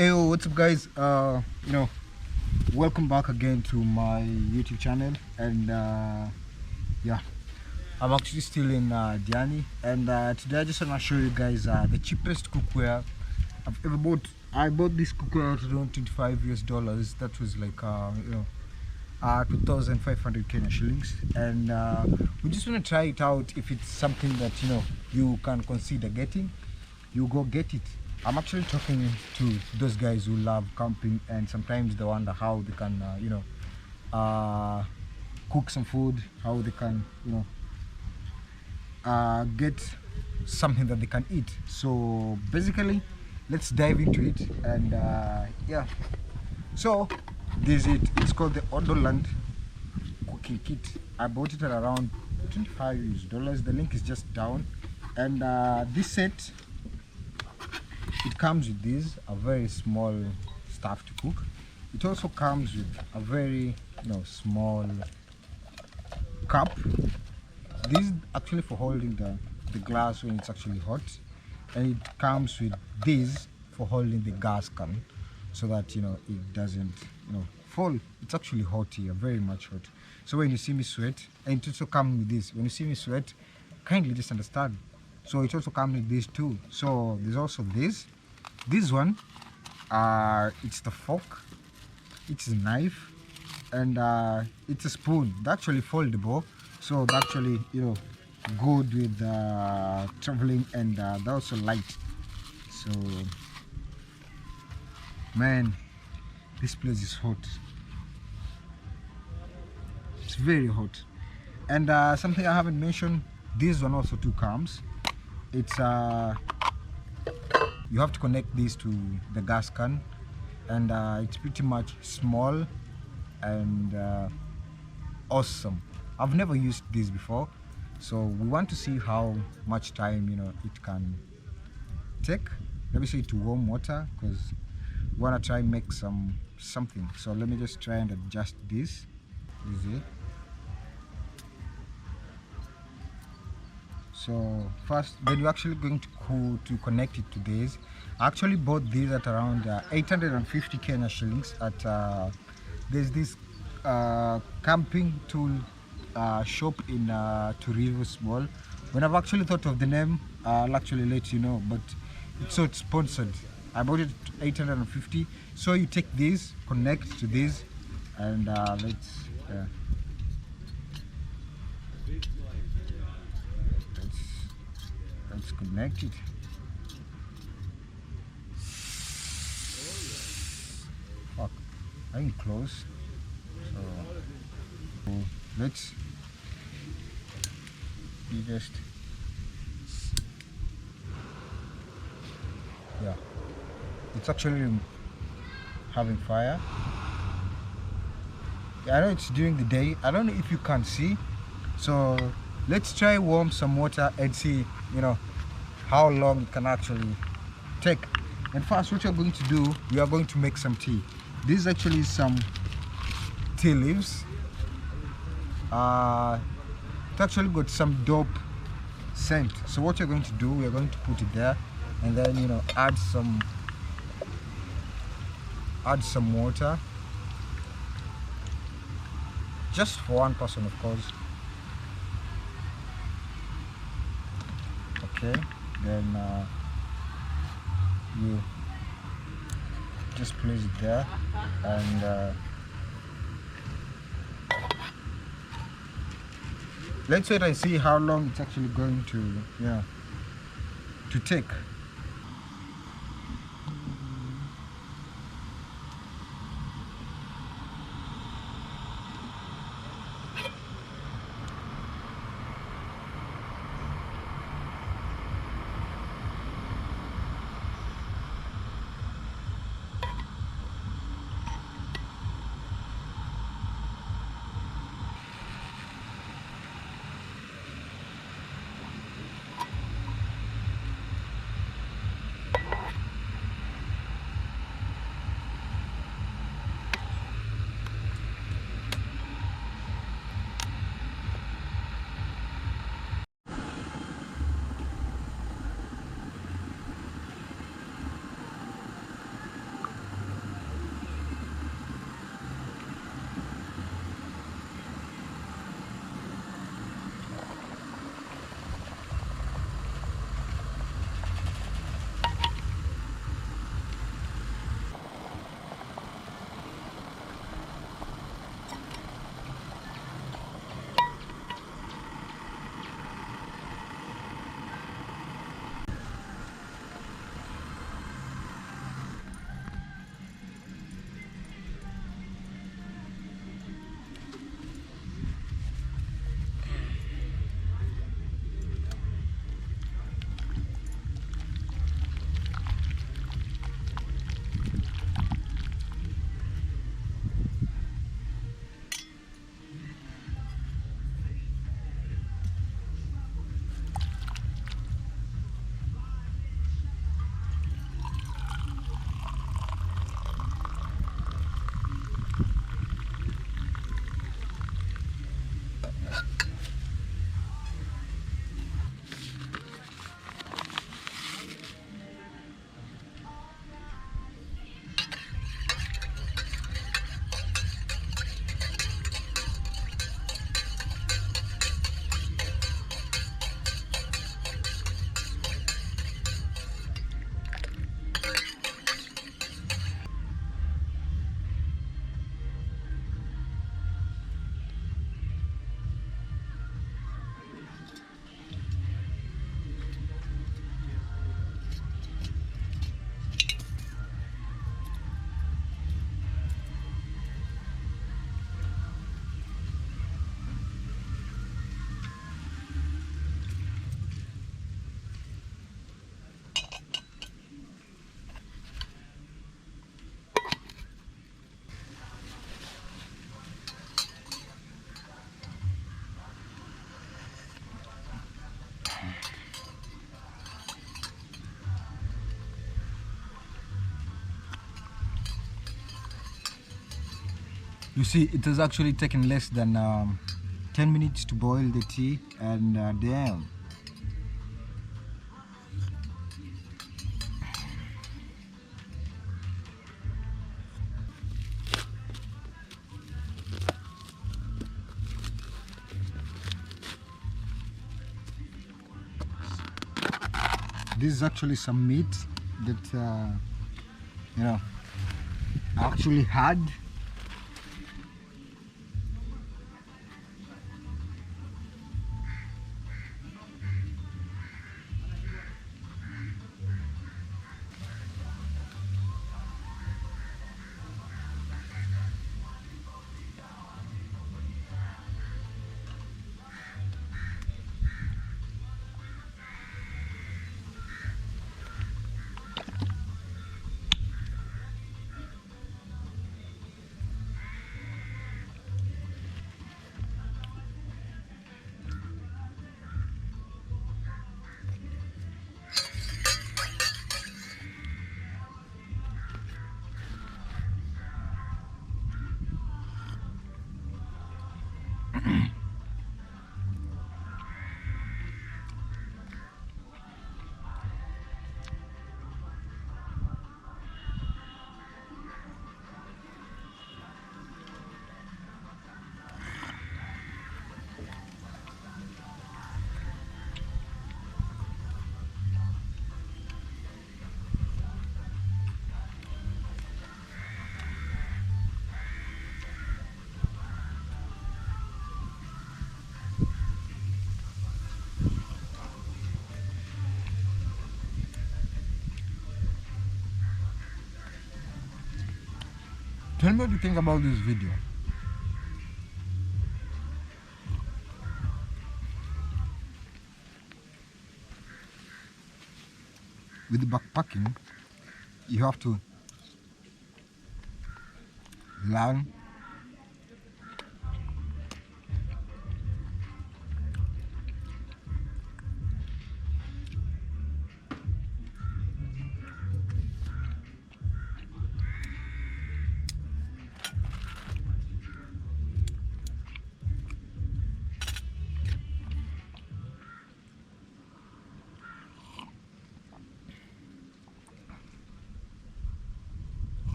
Hey, what's up, guys? Welcome back again to my YouTube channel, and yeah, I'm actually still in Diani, and today I just want to show you guys the cheapest cookware I've ever bought. I bought this cookware at around $25 US. That was like 2,500 Kenya shillings, and we just want to try it out. If it's something that you can consider getting, you go get it. I'm actually talking to those guys who love camping, and sometimes they wonder how they can cook some food, how they can get something that they can eat. So basically, let's dive into it. And yeah, so this is it. It's called the Odoland cooking kit. I bought it at around $25. The link is just down. And this set, it comes with this, a very small stuff to cook. It also comes with a very small cup. This is actually for holding the glass when it's actually hot, and it comes with this for holding the gas can, so that it doesn't fall. It's actually hot here, very much hot. So when you see me sweat, and it also comes with this, when you see me sweat, kindly just understand. So it also comes with this too. So there's also this one, it's the fork, it's a knife, and it's a spoon. They're actually foldable, so they're actually good with traveling, and they're also light. So man, this place is hot. It's very hot. And something I haven't mentioned, this one also too comes. It's you have to connect this to the gas can, and it's pretty much small and awesome. I've never used this before, so we want to see how much time it can take. Let me say to warm water, because we want to try and make something. So let me just try and adjust this. Easy. So first, then we're actually going to connect it to this. I actually bought this at around 850 Kenya shillings at there's this camping tool shop in Turivu Small. When I've actually thought of the name, I'll actually let you know, but it's not sponsored. I bought it at 850. So you take this, connect to this, and let's connect it. Fuck, I ain't close. So let's just it's actually having fire. I know it's during the day. I don't know if you can see. So let's try warm some water and see how long it can actually take. And first, what you're going to do, we are going to make some tea. This is actually some tea leaves. It actually got some dope scent. So what you're going to do, we are going to put it there, and then add some water, just for one person, of course. Okay, then you just place it there, and let's wait and see how long it's actually going to take. You see, it has actually taken less than 10 minutes to boil the tea, and damn. This is actually some meat that you know, I actually had. Tell me what you think about this video. With the backpacking, you have to learn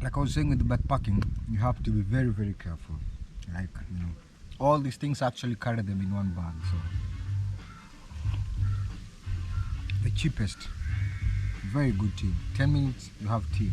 like I was saying, with the backpacking, you have to be very, very careful. Like, you know, all these things actually carry them in one bag. So the cheapest, very good tea. 10 minutes, you have tea.